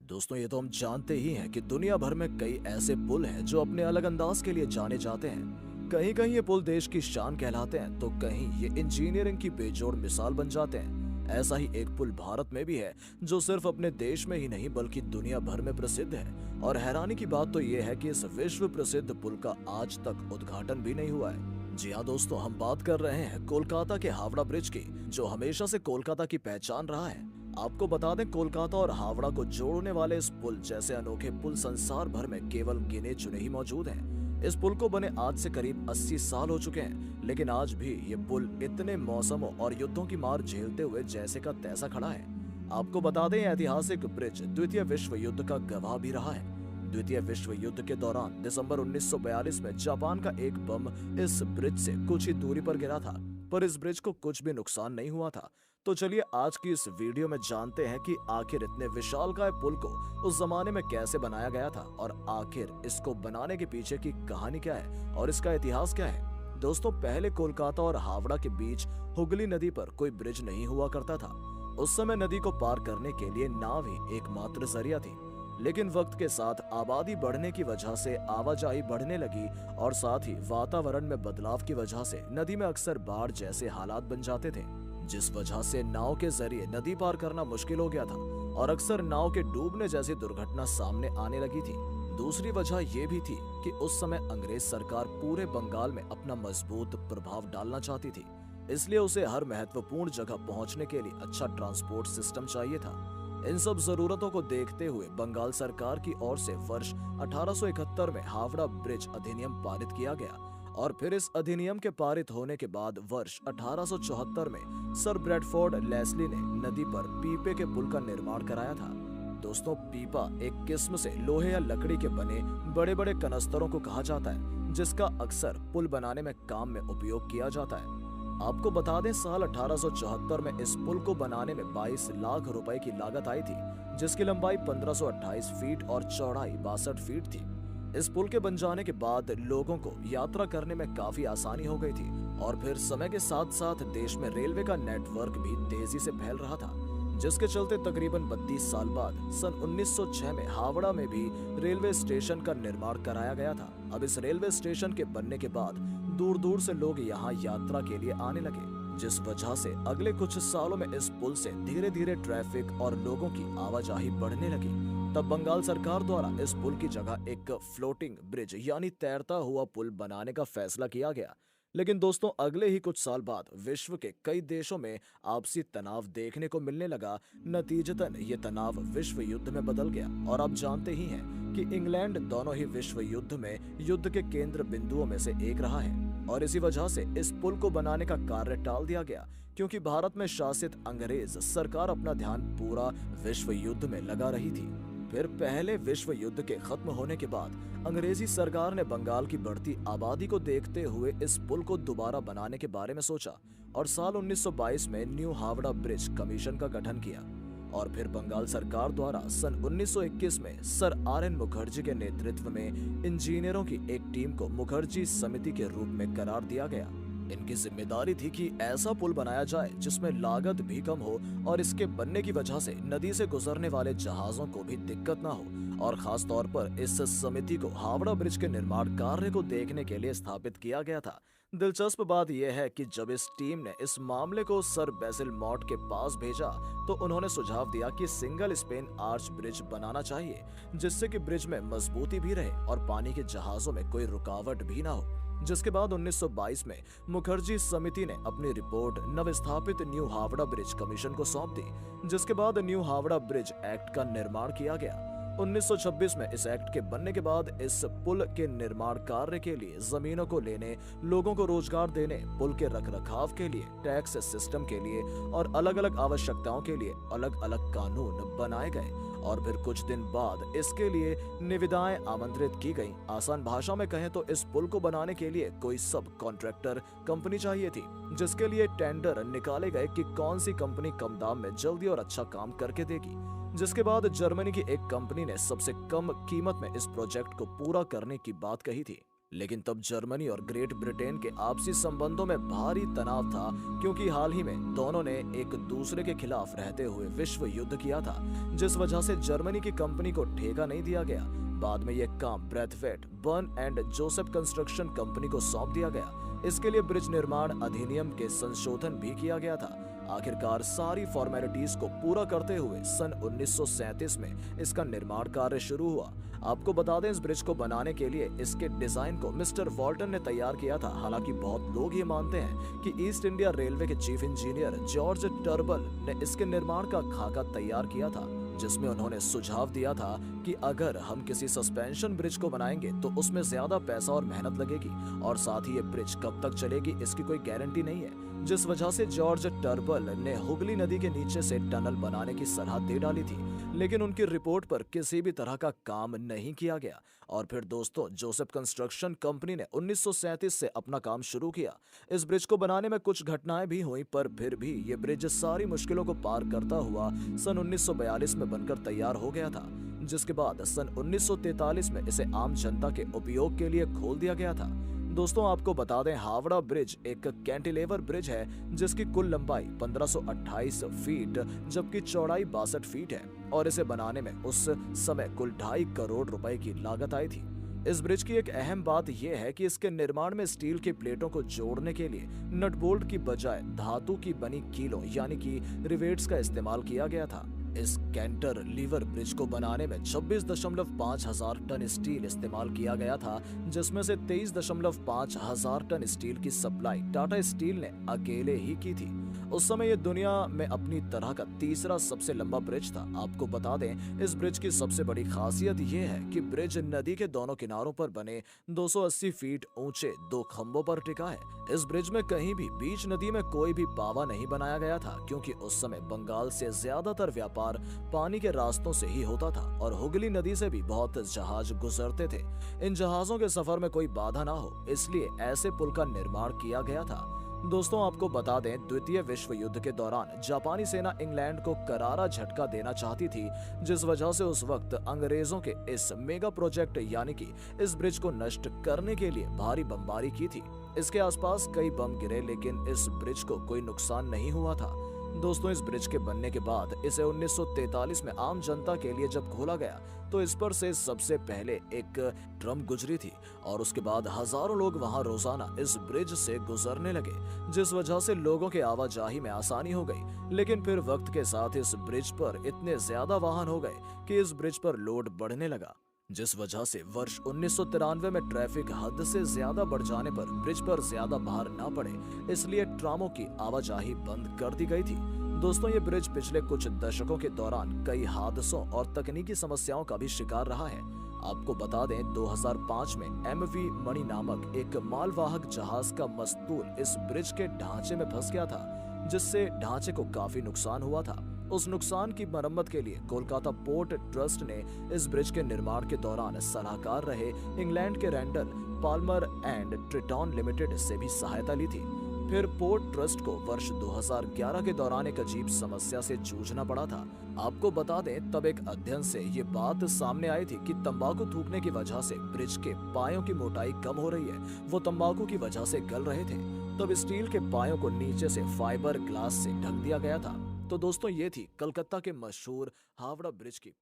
दोस्तों ये तो हम जानते ही हैं कि दुनिया भर में कई ऐसे पुल हैं जो अपने अलग अंदाज के लिए जाने जाते हैं। कहीं कहीं ये पुल देश की शान कहलाते हैं तो कहीं ये इंजीनियरिंग की बेजोड़ मिसाल बन जाते हैं। ऐसा ही एक पुल भारत में भी है जो सिर्फ अपने देश में ही नहीं बल्कि दुनिया भर में प्रसिद्ध है। और हैरानी की बात तो ये है कि इस विश्व प्रसिद्ध पुल का आज तक उद्घाटन भी नहीं हुआ है। जी हाँ दोस्तों, हम बात कर रहे हैं कोलकाता के हावड़ा ब्रिज की, जो हमेशा से कोलकाता की पहचान रहा है। आपको बता दें, कोलकाता और हावड़ा को जोड़ने वाले इस पुल जैसे अनोखे पुल संसार भर में केवल गिने चुने ही मौजूद हैं। इस पुल को बने आज से करीब 80 साल हो चुके हैं, लेकिन आज भी ये पुल इतने मौसमों और युद्धों की मार झेलते हुए जैसे का तैसा खड़ा है। आपको बता दें, ऐतिहासिक ब्रिज द्वितीय विश्व युद्ध का गवाह भी रहा है। द्वितीय विश्व युद्ध के दौरान दिसंबर 1942 में जापान का एक बम इस ब्रिज से कुछ ही दूरी पर गिरा था, पर इस ब्रिज को कुछ भी नुकसान नहीं हुआ था। तो चलिए आज की इस वीडियो में जानते हैं कि आखिर इतने विशालकाय पुल को उस जमाने में कैसे बनाया गया था और आखिर इसको बनाने के पीछे की कहानी क्या है और इसका इतिहास क्या है। दोस्तों, पहले कोलकाता और हावड़ा के बीच हुगली नदी पर कोई ब्रिज नहीं हुआ करता था। उस समय नदी को पार करने के लिए नाव ही एकमात्र जरिया थी, लेकिन वक्त के साथ आबादी बढ़ने की वजह से आवाजाही बढ़ने लगी और साथ ही वातावरण में बदलाव की वजह से नदी में अक्सर बाढ़ जैसे हालात बन जाते थे, जिस वजह से नाव के जरिए नदी पार करना मुश्किल हो गया था और अक्सर नाव के डूबने जैसी दुर्घटना सामने आने लगी थी। दूसरी वजह यह भी थी कि उस समय अंग्रेज सरकार पूरे बंगाल में अपना मजबूत प्रभाव डालना चाहती थी, इसलिए उसे हर महत्वपूर्ण जगह पहुंचने के लिए अच्छा ट्रांसपोर्ट सिस्टम चाहिए था। इन सब जरूरतों को देखते हुए बंगाल सरकार की ओर से वर्ष 1871 में हावड़ा ब्रिज अधिनियम पारित किया गया और फिर इस अधिनियम के पारित होने के बाद वर्ष 1874 में सर ब्रैडफोर्ड लेस्ली ने नदी पर पीपे के पुल का निर्माण कराया था। दोस्तों, पीपा एक किस्म से लोहे या लकड़ी के बने बड़े बड़े कनस्तरों को कहा जाता है, जिसका अक्सर पुल बनाने में काम में उपयोग किया जाता है। आपको बता दें, साल 1874 में इस पुल को बनाने में 22 लाख रुपए की लागत आई थी, जिसकी लंबाई 1528 फीट और चौड़ाई 62 फीट थी। इस पुल के बन जाने के बाद लोगों को यात्रा करने में काफी आसानी हो गई थी और फिर समय के साथ साथ देश में रेलवे का नेटवर्क भी तेजी से फैल रहा था, जिसके चलते तकरीबन 32 साल बाद सन 1906 में हावड़ा में भी रेलवे स्टेशन का निर्माण कराया गया था। अब इस रेलवे स्टेशन के बनने के बाद दूर दूर से लोग यहाँ यात्रा के लिए आने लगे, जिस वजह से अगले कुछ सालों में इस पुल से धीरे धीरे ट्रैफिक और लोगों की आवाजाही बढ़ने लगी। तब बंगाल सरकार द्वारा इस पुल की जगह एक फ्लोटिंग ब्रिज यानी तैरता हुआ पुल बनाने का फैसला किया गया। लेकिन दोस्तों, अगले ही कुछ साल बाद विश्व के कई देशों में आपसी तनाव देखने को मिलने लगा। नतीजतन ये तनाव विश्व युद्ध में बदल गया और आप जानते ही हैं कि इंग्लैंड दोनों ही विश्व युद्ध में युद्ध के केंद्र बिंदुओं में से एक रहा है और इसी वजह से इस पुल को बनाने का कार्य टाल दिया गया, क्योंकि भारत में शासित अंग्रेज सरकार अपना ध्यान पूरा विश्व युद्ध में लगा रही थी। फिर पहले विश्व युद्ध के खत्म होने के बाद अंग्रेजी सरकार ने बंगाल की बढ़ती आबादी को देखते हुए इस पुल को दोबारा बनाने के बारे में सोचा और साल 1922 में न्यू हावड़ा ब्रिज कमीशन का गठन किया और फिर बंगाल सरकार द्वारा सन 1921 में सर आर.एन. मुखर्जी के नेतृत्व में इंजीनियरों की एक टीम को मुखर्जी समिति के रूप में करार दिया गया। इनकी जिम्मेदारी थी कि ऐसा पुल बनाया जाए जिसमें लागत भी कम हो और इसके बनने की वजह से नदी से गुजरने वाले जहाजों को भी दिक्कत ना हो। और खास तौर पर इस समिति को हावड़ा ब्रिज के निर्माण कार्य को देखने के लिए स्थापित किया गया था। दिलचस्प बात यह है कि जब इस टीम ने इस मामले को सर बेसिल मॉट के पास भेजा तो उन्होंने सुझाव दिया कि सिंगल स्पेन आर्च ब्रिज बनाना चाहिए, जिससे कि ब्रिज में मजबूती भी रहे और पानी के जहाजों में कोई रुकावट भी ना हो। जिसके बाद 1922 में मुखर्जी समिति ने अपनी रिपोर्ट नवस्थापित न्यू हावड़ा ब्रिज कमीशन को सौंप दी, जिसके बाद न्यू हावड़ा ब्रिज एक्ट का निर्माण किया गया। 1926 में इस एक्ट के बनने के बाद इस पुल के निर्माण कार्य के लिए जमीनों को लेने, लोगों को रोजगार देने, पुल के रखरखाव के लिए, टैक्स सिस्टम के लिए और अलग अलग आवश्यकताओं के लिए अलग अलग कानून बनाए गए और फिर कुछ दिन बाद इसके लिए निविदाएं आमंत्रित की गईं। आसान भाषा में कहें तो इस पुल को बनाने के लिए कोई सब कॉन्ट्रैक्टर कंपनी चाहिए थी, जिसके लिए टेंडर निकाले गए कि कौन सी कंपनी कम दाम में जल्दी और अच्छा काम करके देगी। जिसके बाद जर्मनी की एक कंपनी ने सबसे कम कीमत में इस प्रोजेक्ट को पूरा करने की बात कही थी। लेकिन तब जर्मनी और ग्रेट ब्रिटेन के आपसी संबंधों में भारी तनाव था, क्योंकि हाल ही में दोनों ने एक दूसरे के खिलाफ रहते हुए विश्व युद्ध किया था, जिस वजह से जर्मनी की कंपनी को ठेका नहीं दिया गया। बाद में यह काम Brathwaite, burn and Joseph construction company को सौंप दिया गया। इसके लिए ब्रिज निर्माण अधिनियम के संशोधन भी किया गया था। आखिरकार सारी फॉर्मेलिटीज को पूरा करते हुए सन 1937 में इसका निर्माण कार्य शुरू हुआ। आपको बता दें, इस ब्रिज को बनाने के लिए इसके डिजाइन को मिस्टर वॉल्टन ने तैयार किया था। हालांकि बहुत लोग ये मानते हैं कि ईस्ट इंडिया रेलवे के चीफ इंजीनियर जॉर्ज टर्बल ने इसके निर्माण का खाका तैयार किया था, जिसमें उन्होंने सुझाव दिया था कि अगर हम किसी सस्पेंशन ब्रिज को बनाएंगे तो उसमें ज्यादा पैसा और मेहनत लगेगी, और साथ ही ये ब्रिज कब तक चलेगी इसकी कोई गारंटी नहीं है। जिस वजह से जॉर्ज टर्बल ने हुगली नदी के नीचे से टनल बनाने की सलाह दे डाली थी, लेकिन उनकी रिपोर्ट पर किसी भी तरह का काम नहीं किया गया। और फिर दोस्तों, जोसेफ कंस्ट्रक्शन कंपनी ने 1937 से अपना काम शुरू किया। इस ब्रिज को बनाने में कुछ घटनाएं भी हुई, पर फिर भी ये ब्रिज सारी मुश्किलों को पार करता हुआ सन 1942 में बनकर तैयार हो गया था, जिसके बाद सन 1943 में इसे आम जनता के उपयोग के लिए खोल दिया गया था। दोस्तों, आपको बता दें, हावड़ा ब्रिज एक कैंटिलेवर ब्रिज है जिसकी कुल लंबाई 1528 फीट जबकि चौड़ाई 62 फीट है, और इसे बनाने में उस समय कुल 2.5 करोड़ रुपए की लागत आई थी। इस ब्रिज की एक अहम बात यह है कि इसके निर्माण में स्टील की प्लेटों को जोड़ने के लिए नट बोल्ट की बजाय धातु की बनी कीलों यानी कि रिवेट्स का इस्तेमाल किया गया था। इस कैंटर लीवर ब्रिज को बनाने में 26.5 हजार टन स्टील इस्तेमाल किया गया था, जिसमें से 23.5 हजार टन स्टील की सप्लाई टाटा स्टील ने अकेले ही की थी। उस समय ये दुनिया में अपनी तरह का तीसरा सबसे लंबा ब्रिज था। आपको बता दें, इस ब्रिज की सबसे बड़ी खासियत ये है कि ब्रिज नदी के दोनों किनारों पर बने 280 फीट ऊंचे 2 खंभों पर टिका है। इस ब्रिज में कहीं भी बीच नदी में कोई भी पावा नहीं बनाया गया था, क्योंकि उस समय बंगाल से ज्यादातर व्यापार पानी के रास्तों से ही होता था और हुगली नदी से भी बहुत जहाज गुजरते थे। इन जहाजों के सफर में कोई बाधा ना हो, इसलिए ऐसे पुल का निर्माण किया गया था। दोस्तों, आपको बता दें, द्वितीय विश्व युद्ध के दौरान जापानी सेना इंग्लैंड को करारा झटका देना चाहती थी, जिस वजह से उस वक्त अंग्रेजों के इस मेगा प्रोजेक्ट यानी कि इस ब्रिज को नष्ट करने के लिए भारी बमबारी की थी। इसके आसपास कई बम गिरे, लेकिन इस ब्रिज को कोई नुकसान नहीं हुआ था। दोस्तों, इस ब्रिज के बनने के बाद इसे 1943 में आम जनता के लिए जब खोला गया तो इस पर से सबसे पहले एक ट्रम गुजरी थी, और उसके बाद हजारों लोग वहां रोजाना इस ब्रिज से गुजरने लगे, जिस वजह से लोगों के आवाजाही में आसानी हो गई। लेकिन फिर वक्त के साथ इस ब्रिज पर इतने ज्यादा वाहन हो गए कि इस ब्रिज पर लोड बढ़ने लगा, जिस वजह से वर्ष 1993 में ट्रैफिक हद से ज्यादा बढ़ जाने पर ब्रिज पर ज्यादा भार ना पड़े, इसलिए ट्रामों की आवाजाही बंद कर दी गई थी। दोस्तों, ये ब्रिज पिछले कुछ दशकों के दौरान कई हादसों और तकनीकी समस्याओं का भी शिकार रहा है। आपको बता दें, 2005 में MV मणि नामक एक मालवाहक जहाज का मस्तूल इस ब्रिज के ढांचे में फंस गया था, जिससे ढांचे को काफी नुकसान हुआ था। उस नुकसान की मरम्मत के लिए कोलकाता पोर्ट ट्रस्ट ने इस ब्रिज के निर्माण के दौरान सलाहकार रहे इंग्लैंड के रैंडल पाल्मर एंड ट्रिटॉन लिमिटेड से भी सहायता ली थी। फिर पोर्ट ट्रस्ट को वर्ष 2011 के दौरान एक अजीब समस्या से जूझना पड़ा था। आपको बता दें, तब एक अध्ययन से ये बात सामने आई थी कि तंबाकू थूकने की वजह से ब्रिज के पायों की मोटाई कम हो रही है। वो तंबाकू की वजह से गल रहे थे। तब स्टील के पायों को नीचे से फाइबर ग्लास से ढक दिया गया था। तो दोस्तों, ये थी कलकत्ता के मशहूर हावड़ा ब्रिज की